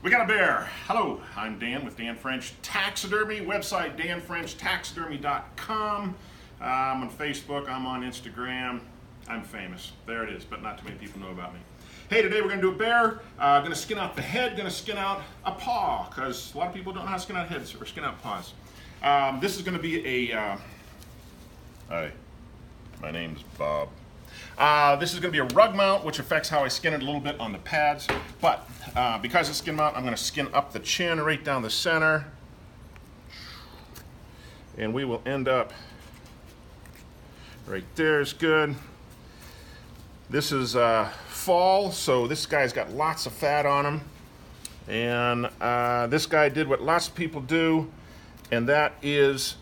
We got a bear. Hello, I'm Dan with Dan French Taxidermy. Website danfrenchtaxidermy.com. I'm on Facebook, I'm on Instagram. I'm famous. There it is, but not too many people know about me. Hey, today we're going to do a bear. Going to skin out the head, going to skin out a paw, because a lot of people don't know how to skin out heads or skin out paws. This is going to be a... Hi, my name's Bob. This is going to be a rug mount, which affects how I skin it a little bit on the pads. But because it's skin mount, I'm going to skin up the chin right down the center. And we will end up right there is good. This is fall, so this guy's got lots of fat on him. And this guy did what lots of people do, and that is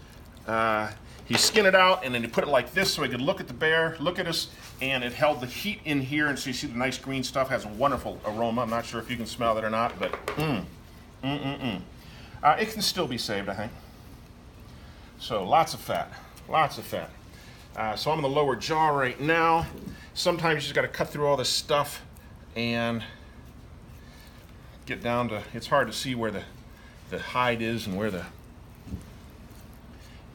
he skinned it out and then he put it like this so he could look at the bear, look at us, and it held the heat in here, and so you see the nice green stuff has a wonderful aroma. I'm not sure if you can smell that or not, but it can still be saved, I think. So lots of fat, lots of fat. So I'm in the lower jaw right now. Sometimes you just got to cut through all this stuff and get down to, it's hard to see where the hide is and where the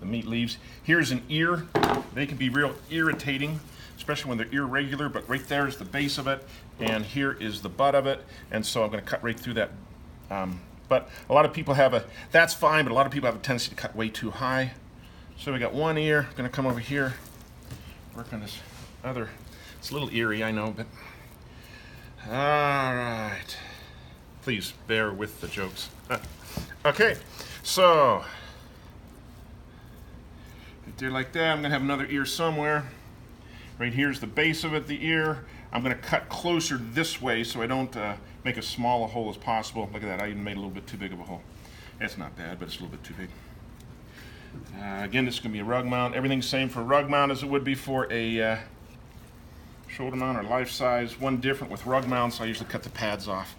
meat leaves. Here's an ear. They can be real irritating, especially when they're irregular, but right there is the base of it, and here is the butt of it, and so I'm going to cut right through that. But a lot of people have that's fine, but a lot of people have a tendency to cut way too high. So we got one ear. I'm going to come over here, work on this other. It's a little eerie, I know, but all right. Please bear with the jokes. Okay, so right there like that. I'm going to have another ear somewhere. Right here's the base of it, the ear. I'm going to cut closer this way so I don't make as small a hole as possible. Look at that, I even made a little bit too big of a hole. It's not bad, but it's a little bit too big. Again, this is going to be a rug mount. Everything's the same for a rug mount as it would be for a shoulder mount or life size. One different with rug mounts, I usually cut the pads off.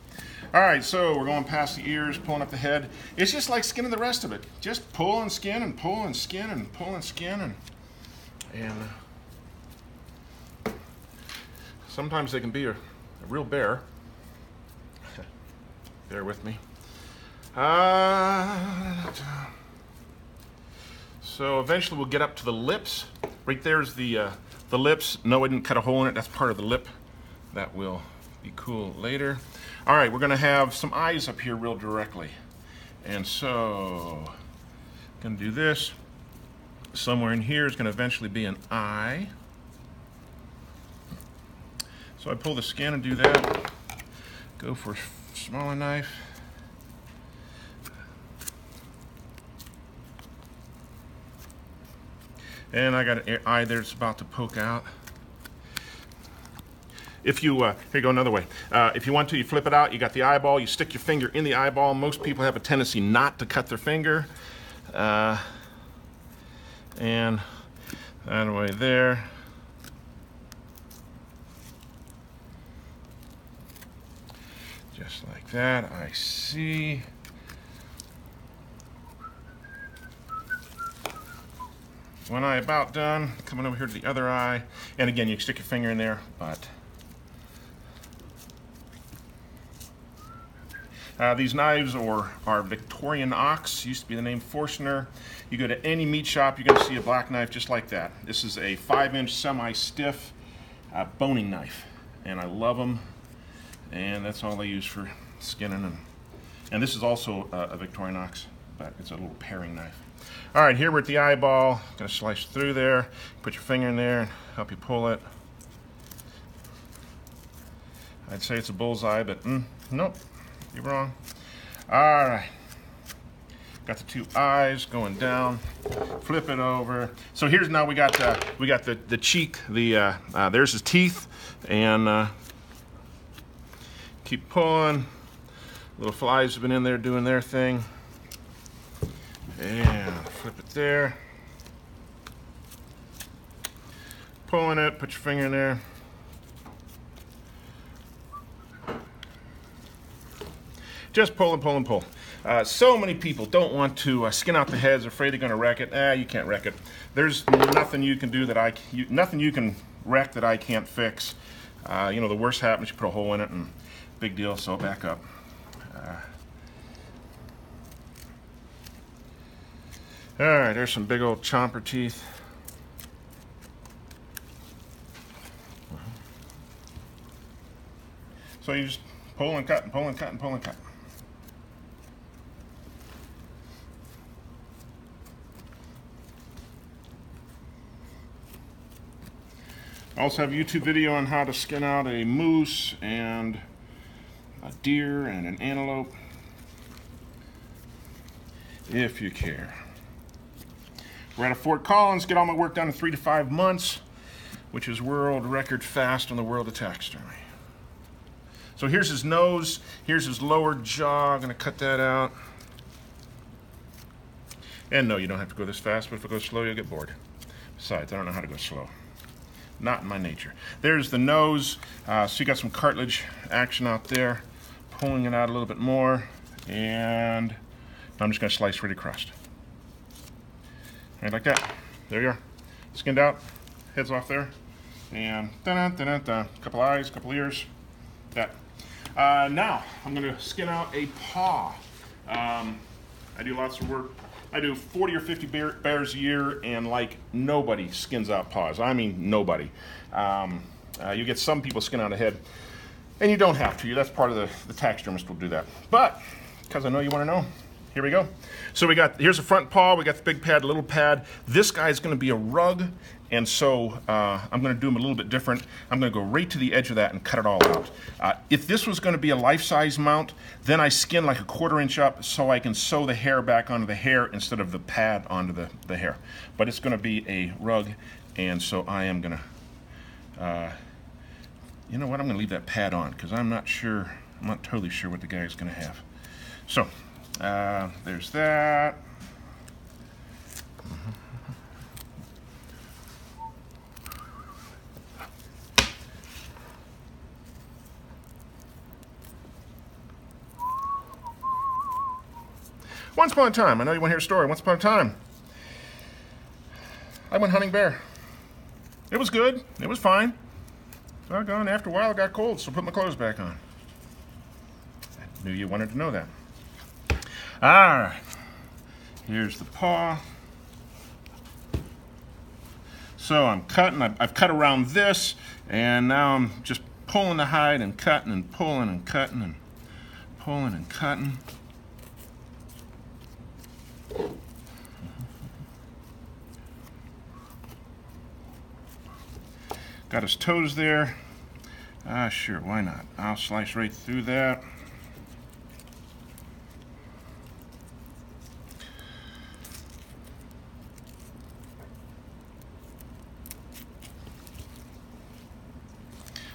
All right, so we're going past the ears, pulling up the head. It's just like skinning the rest of it. Just pull and skin and pull and skin and pull and skin and sometimes they can be a real bear. Bear with me. So eventually we'll get up to the lips. Right there's the lips. No, I didn't cut a hole in it. That's part of the lip. That will be cool later. All right, we're going to have some eyes up here real directly. And so I'm going to do this. Somewhere in here is going to eventually be an eye. So I pull the skin and do that. Go for a smaller knife. And I got an eye there that's about to poke out. If you, here you go another way. If you want to, you flip it out, you got the eyeball, you stick your finger in the eyeball. Most people have a tendency not to cut their finger. And that way there. Just like that, I see. One eye about done. Coming over here to the other eye. And again, you can stick your finger in there, but these knives are Victorian ox. Used to be the name Forstner. You go to any meat shop, you're going to see a black knife just like that. This is a 5-inch semi-stiff boning knife, and I love them. And that's all they use for skinning. And this is also a Victorian ox, but it's a little paring knife. All right, here we're at the eyeball. Gonna slice through there. Put your finger in there, help you pull it. I'd say it's a bullseye, but nope, you're wrong. All right, got the two eyes going down. Flip it over. So here's now we got the cheek. There's his teeth, and keep pulling. Little flies have been in there doing their thing. And flip it there. Pulling it, put your finger in there. Just pull and pull and pull. So many people don't want to skin out the heads, afraid they're going to wreck it. You can't wreck it. There's nothing you can do that nothing you can wreck that I can't fix. You know, the worst happens, you put a hole in it and big deal, so back up. All right, there's some big old chomper teeth. So you just pull and cut and pull and cut and pull and cut. I also have a YouTube video on how to skin out a moose and a deer and an antelope, if you care. We're at Fort Collins, get all my work done in 3 to 5 months, which is world record fast in the world of taxidermy. So here's his nose, here's his lower jaw. I'm gonna cut that out. And no, you don't have to go this fast, but if it goes slow, you'll get bored. Besides, I don't know how to go slow. Not in my nature. There's the nose, so you got some cartilage action out there. Pulling it out a little bit more, and I'm just gonna slice right across. Right like that. There you are. Skinned out, head's off there, and dun-dun-dun-dun-dun. Couple eyes, couple ears. That. Now I'm gonna skin out a paw. I do lots of work. I do 40 or 50 bears a year, and like nobody skins out paws. I mean nobody. You get some people skin out a head, and you don't have to. That's part of the taxidermist will do that. But because I know you want to know, here we go. So here's the front paw. We got the big pad, little pad. This guy's going to be a rug, and so I'm going to do him a little bit different. I'm going to go right to the edge of that and cut it all out. If this was going to be a life-size mount, then I skin like a 1/4 inch up so I can sew the hair back onto the hair instead of the pad onto the hair. But it's going to be a rug, and so I am going to, you know what, I'm going to leave that pad on because I'm not totally sure what the guy's going to have. So, there's that. Once upon a time, I know you want to hear a story. Once upon a time, I went hunting bear. It was good. It was fine. Doggone, after a while it got cold, so I put my clothes back on. I knew you wanted to know that. Alright, here's the paw. So I'm cutting, I've cut around this, and now I'm just pulling the hide and cutting and pulling and cutting and pulling and cutting. Got his toes there. Sure, why not? I'll slice right through that.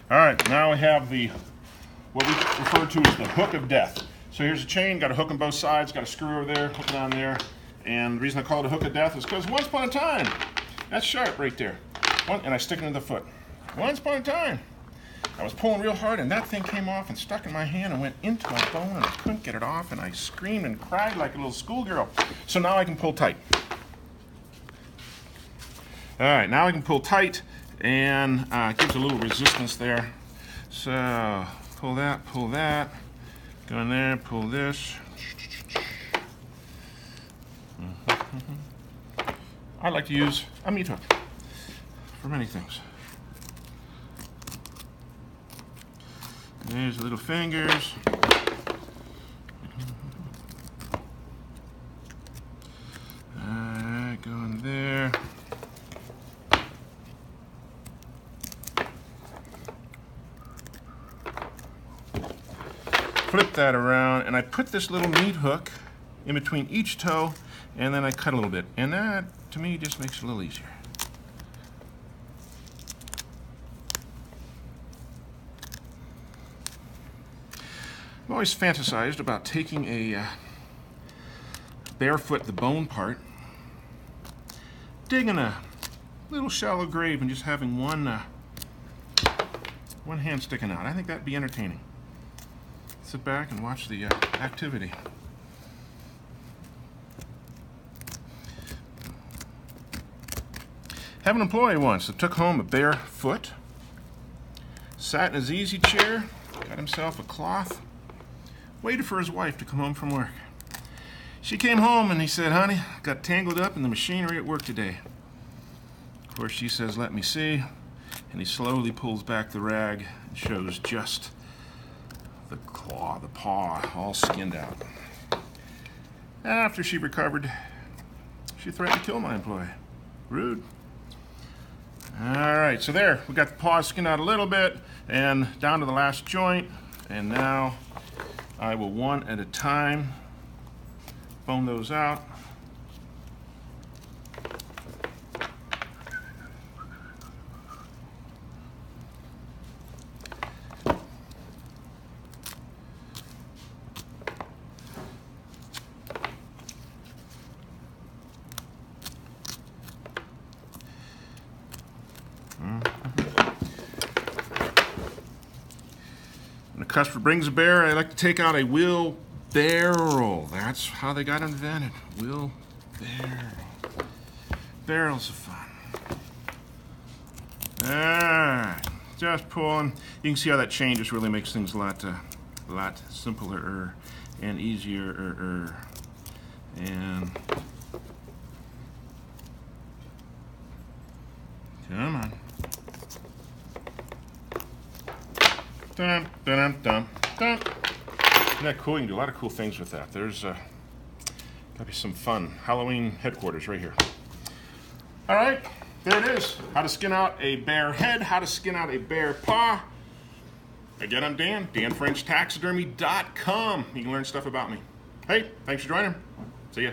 All right, now we have what we refer to as the hook of death. So here's a chain, got a hook on both sides, got a screw over there, hook it on there. And the reason I call it a hook of death is because once upon a time, that's sharp right there. And I stick it in the foot. Once upon a time, I was pulling real hard and that thing came off and stuck in my hand and went into my bone and I couldn't get it off and I screamed and cried like a little schoolgirl. So now I can pull tight. All right, now I can pull tight and it gives a little resistance there. So pull that, go in there, pull this. I like to use a meat hook for many things. There's the little fingers. Alright, go in there. Flip that around, and I put this little meat hook in between each toe, and then I cut a little bit. And that, to me, just makes it a little easier. I've always fantasized about taking a barefoot, the bone part, digging a little shallow grave and just having one hand sticking out. I think that'd be entertaining. Sit back and watch the activity. Have an employee once that took home a bare foot, sat in his easy chair, got himself a cloth, waited for his wife to come home from work. She came home and he said, honey, got tangled up in the machinery at work today. Of course, she says, let me see. And he slowly pulls back the rag and shows just the claw, the paw, all skinned out. After she recovered, she threatened to kill my employee. Rude. All right, so there, we got the paw skinned out a little bit and down to the last joint. And now I will, one at a time, bone those out. When a customer brings a bear, I like to take out a wheelbarrow. That's how they got invented. Wheelbarrow. Barrels of fun. Alright, just pulling. You can see how that chain just really makes things a lot simpler and easier. And come on. Dun, dun, dun, dun. Isn't that cool? You can do a lot of cool things with that. There's gotta be some fun. Halloween headquarters right here. All right, there it is. How to skin out a bear head, how to skin out a bear paw. Again, I'm Dan, DanFrenchTaxidermy.com. You can learn stuff about me. Hey, thanks for joining. See ya.